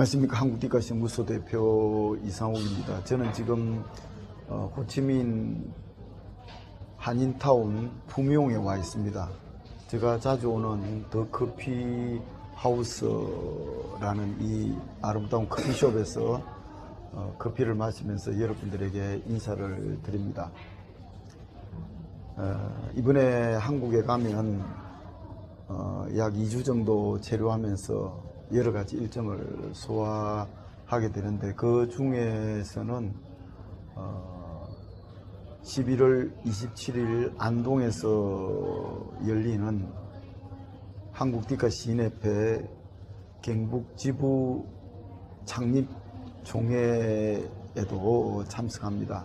안녕하십니까. 한국디카연구소 대표 이상욱입니다. 저는 지금 호치민 한인타운 푸미용에 와 있습니다. 제가 자주 오는 더 커피 하우스라는 이 아름다운 커피숍에서 커피를 마시면서 여러분들에게 인사를 드립니다. 이번에 한국에 가면 약 2주 정도 체류하면서 여러 가지 일정을 소화하게 되는데, 그 중에서는 11월 27일 안동에서 열리는 한국디카 시인협회 경북지부 창립 종회에도 참석합니다.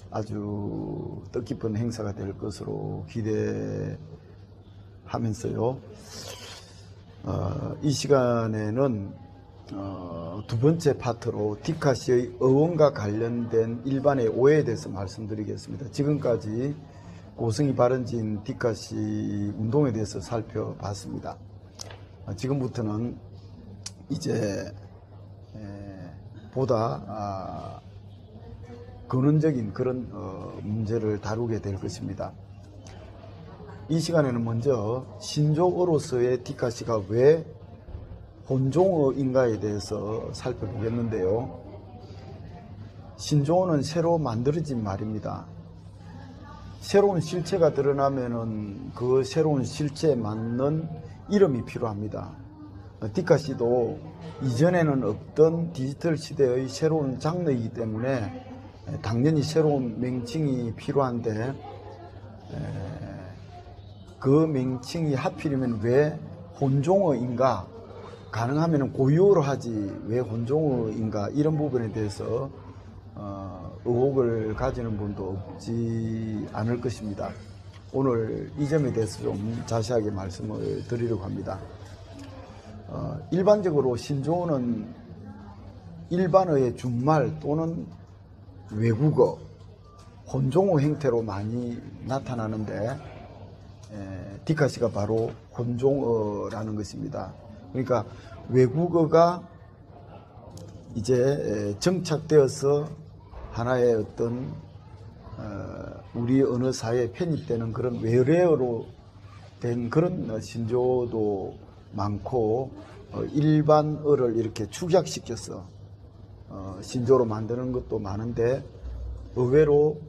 아주 뜻깊은 행사가 될 것으로 기대하면서요. 이 시간에는 두 번째 파트로 디카시의 어원과 관련된 일반의 오해에 대해서 말씀드리겠습니다. 지금까지 고성이 바른지인 디카시 운동에 대해서 살펴봤습니다. 지금부터는 이제 보다 근원적인 그런 문제를 다루게 될 것입니다. 이 시간에는 먼저 신조어로서의 디카시가 왜 혼종어인가에 대해서 살펴보겠는데요. 신조어는 새로 만들어진 말입니다. 새로운 실체가 드러나면은 그 새로운 실체에 맞는 이름이 필요합니다. 디카시도 이전에는 없던 디지털 시대의 새로운 장르이기 때문에 당연히 새로운 명칭이 필요한데, 그 명칭이 하필이면 왜 혼종어인가, 가능하면 고유어로 하지 왜 혼종어인가, 이런 부분에 대해서 의혹을 가지는 분도 없지 않을 것입니다. 오늘 이 점에 대해서 좀 자세하게 말씀을 드리려고 합니다. 일반적으로 신조어는 일반어의 준말 또는 외국어, 혼종어 형태로 많이 나타나는데, 디카시가 바로 혼종어라는 것입니다. 그러니까 외국어가 이제 정착되어서 하나의 어떤 우리 언어사에 편입되는 그런 외래어로 된 그런 신조어도 많고, 일반어를 이렇게 축약시켜서 신조어로 만드는 것도 많은데, 의외로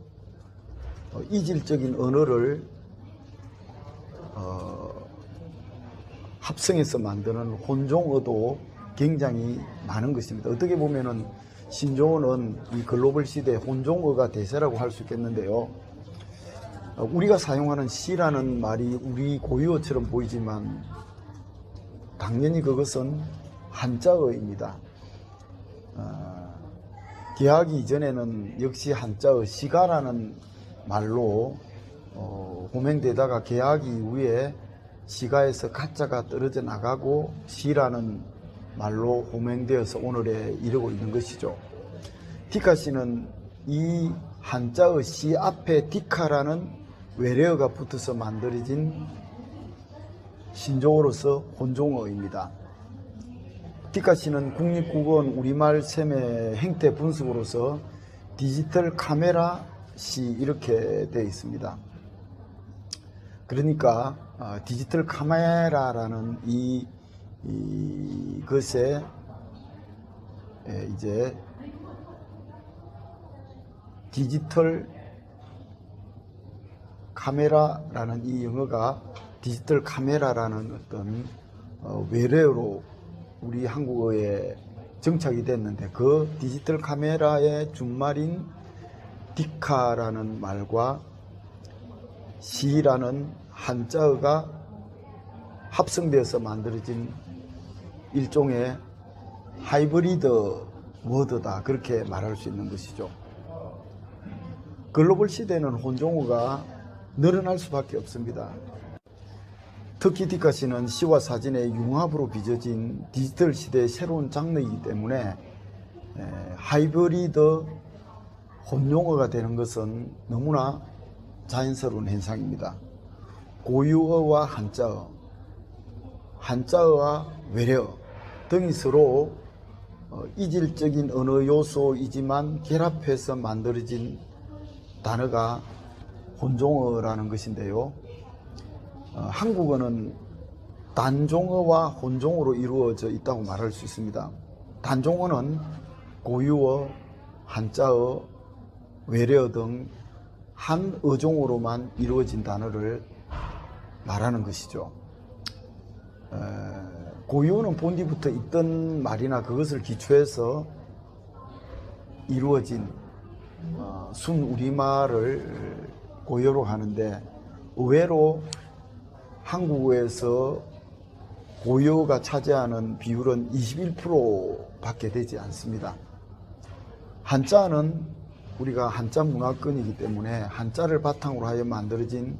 이질적인 언어를 합성해서 만드는 혼종어도 굉장히 많은 것입니다. 어떻게 보면은 신조어는 이 글로벌 시대의 혼종어가 대세라고 할 수 있겠는데요. 우리가 사용하는 시라는 말이 우리 고유어처럼 보이지만 당연히 그것은 한자어입니다. 개하기 이전에는 역시 한자어 시가라는 말로 호명되다가 개하기 이후에 시가에서 가짜가 떨어져 나가고 시라는 말로 호명되어서 오늘에 이르고 있는 것이죠. 디카시는 이 한자어 시 앞에 디카라는 외래어가 붙어서 만들어진 신조어로서 혼종어입니다. 디카시는 국립국어원 우리말 셈의 행태 분석으로서 디지털 카메라 시 이렇게 되어 있습니다. 그러니까 디지털 카메라라는 이것에 이제 디지털 카메라라는 이 영어가 디지털 카메라라는 어떤 외래어로 우리 한국어에 정착이 됐는데, 그 디지털 카메라의 준말인 디카라는 말과 시라는 한자어가 합성되어서 만들어진 일종의 하이브리드 워드다, 그렇게 말할 수 있는 것이죠. 글로벌 시대는 혼종어가 늘어날 수밖에 없습니다. 특히 디카시는 시와 사진의 융합으로 빚어진 디지털 시대의 새로운 장르이기 때문에 하이브리드 혼용어가 되는 것은 너무나 자연스러운 현상입니다. 고유어와 한자어, 한자어와 외래어 등이 서로 이질적인 언어 요소이지만 결합해서 만들어진 단어가 혼종어라는 것인데요. 한국어는 단종어와 혼종어로 이루어져 있다고 말할 수 있습니다. 단종어는 고유어, 한자어, 외래어 등 한 어종으로만 이루어진 단어를 말하는 것이죠. 고유어는 본디부터 있던 말이나 그것을 기초해서 이루어진 순 우리말을 고유어로 하는데, 의외로 한국어에서 고유어가 차지하는 비율은 21%밖에 되지 않습니다. 한자는 우리가 한자 문화권이기 때문에 한자를 바탕으로 하여 만들어진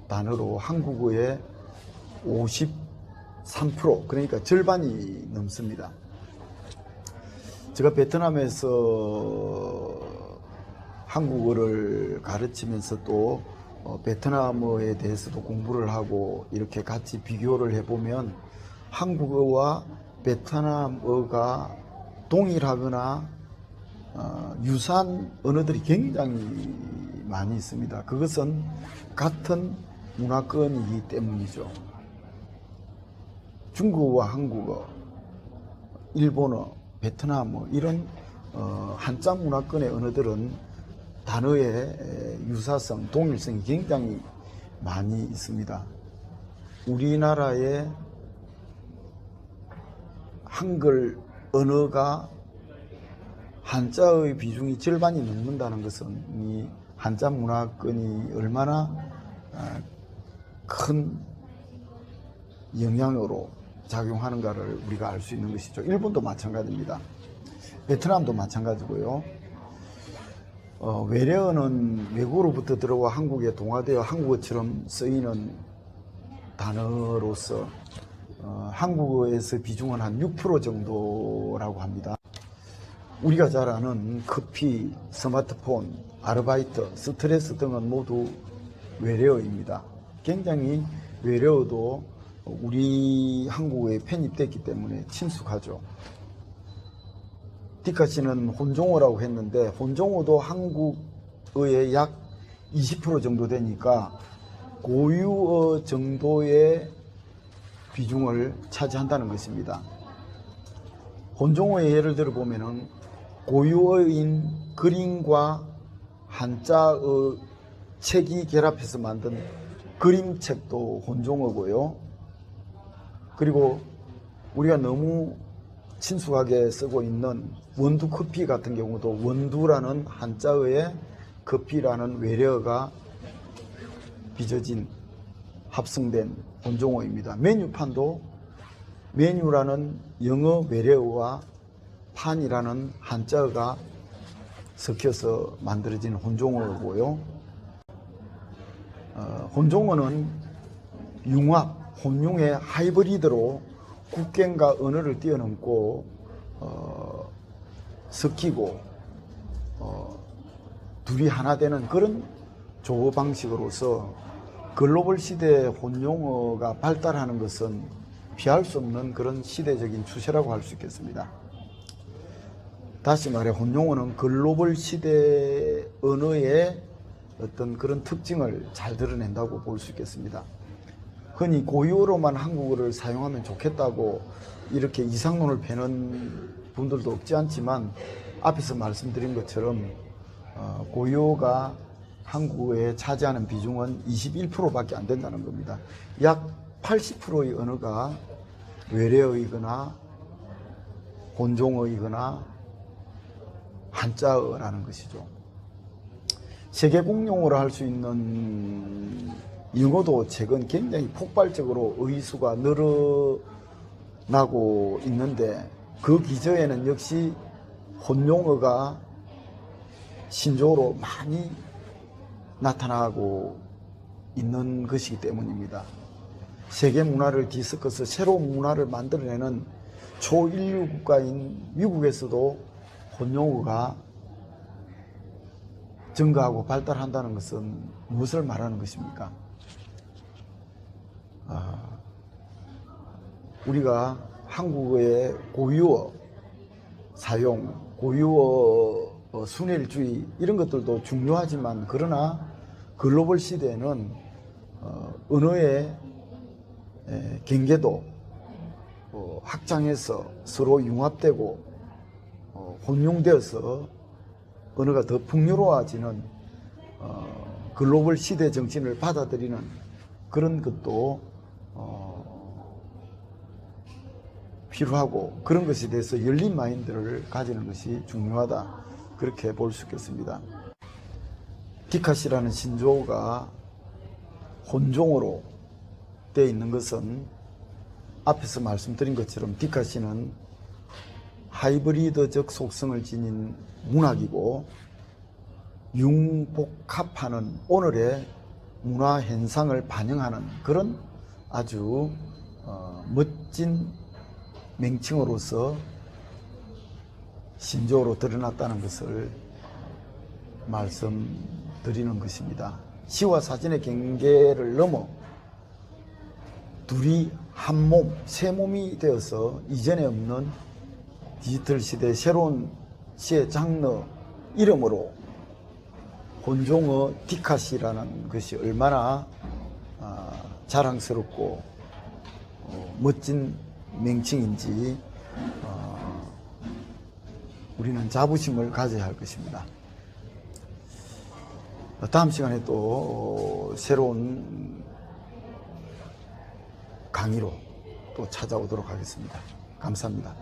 단어로 한국어의 53%, 그러니까 절반이 넘습니다. 제가 베트남에서 한국어를 가르치면서 또 베트남어에 대해서도 공부를 하고 이렇게 같이 비교를 해보면 한국어와 베트남어가 동일하거나 유사한 언어들이 굉장히 많이 있습니다. 그것은 같은 문화권이기 때문이죠. 중국어와 한국어, 일본어, 베트남어 이런 한자 문화권의 언어들은 단어의 유사성, 동일성이 굉장히 많이 있습니다. 우리나라의 한글 언어가 한자의 비중이 절반이 넘는다는 것은 이 한자 문화권이 얼마나 큰 영향으로 작용하는가를 우리가 알 수 있는 것이죠. 일본도 마찬가지입니다. 베트남도 마찬가지고요. 외래어는 외국으로부터 들어와 한국에 동화되어 한국어처럼 쓰이는 단어로서 한국어에서 비중은 한 6% 정도라고 합니다. 우리가 잘 아는 커피, 스마트폰, 아르바이트, 스트레스 등은 모두 외래어입니다. 굉장히 외래어도 우리 한국어에 편입됐기 때문에 친숙하죠. 디카 씨는 혼종어라고 했는데 혼종어도 한국어의 약 20% 정도 되니까 고유어 정도의 비중을 차지한다는 것입니다. 혼종어의 예를 들어 보면은 고유어인 그림과 한자의 책이 결합해서 만든 그림책도 혼종어고요. 그리고 우리가 너무 친숙하게 쓰고 있는 원두 커피 같은 경우도 원두라는 한자어의 커피라는 외래어가 빚어진 합성된 혼종어입니다. 메뉴판도 메뉴라는 영어 외래어와 판이라는 한자어가 섞여서 만들어진 혼종어고요. 혼종어는 융합, 혼용의 하이브리드로 국경과 언어를 뛰어넘고 섞이고 둘이 하나 되는 그런 조어 방식으로서 글로벌 시대의 혼용어가 발달하는 것은 피할 수 없는 그런 시대적인 추세라고 할 수 있겠습니다. 다시 말해 혼용어는 글로벌 시대 언어의 어떤 그런 특징을 잘 드러낸다고 볼 수 있겠습니다. 흔히 고유어로만 한국어를 사용하면 좋겠다고 이렇게 이상론을 펴는 분들도 없지 않지만 앞에서 말씀드린 것처럼 고유어가 한국어에 차지하는 비중은 21%밖에 안 된다는 겁니다. 약 80%의 언어가 외래어이거나 혼종어이거나 한자어라는 것이죠. 세계 공용어로 할 수 있는 영어도 최근 굉장히 폭발적으로 의수가 늘어나고 있는데 그 기저에는 역시 혼용어가 신조어로 많이 나타나고 있는 것이기 때문입니다. 세계 문화를 뒤섞어서 새로운 문화를 만들어내는 초인류 국가인 미국에서도 혼용어가 증가하고 발달한다는 것은 무엇을 말하는 것입니까? 우리가 한국어의 고유어, 사용, 고유어 순일주의 이런 것들도 중요하지만 그러나 글로벌 시대에는 언어의 경계도 확장해서 서로 융합되고 혼용되어서 언어가 더 풍요로워지는 글로벌 시대 정신을 받아들이는 그런 것도 필요하고 그런 것에 대해서 열린 마인드를 가지는 것이 중요하다 그렇게 볼 수 있겠습니다. 디카시라는 신조어가 혼종어로 되어 있는 것은 앞에서 말씀드린 것처럼 디카시는 하이브리드적 속성을 지닌 문학이고 융복합하는 오늘의 문화 현상을 반영하는 그런 아주 멋진 명칭으로서 신조어로 드러났다는 것을 말씀드리는 것입니다. 시와 사진의 경계를 넘어 둘이 한 몸, 세 몸이 되어서 이전에 없는 디지털 시대의 새로운 시의 장르 이름으로 혼종어 디카시라는 것이 얼마나 자랑스럽고 멋진 명칭인지 우리는 자부심을 가져야 할 것입니다. 다음 시간에 또 새로운 강의로 또 찾아오도록 하겠습니다. 감사합니다.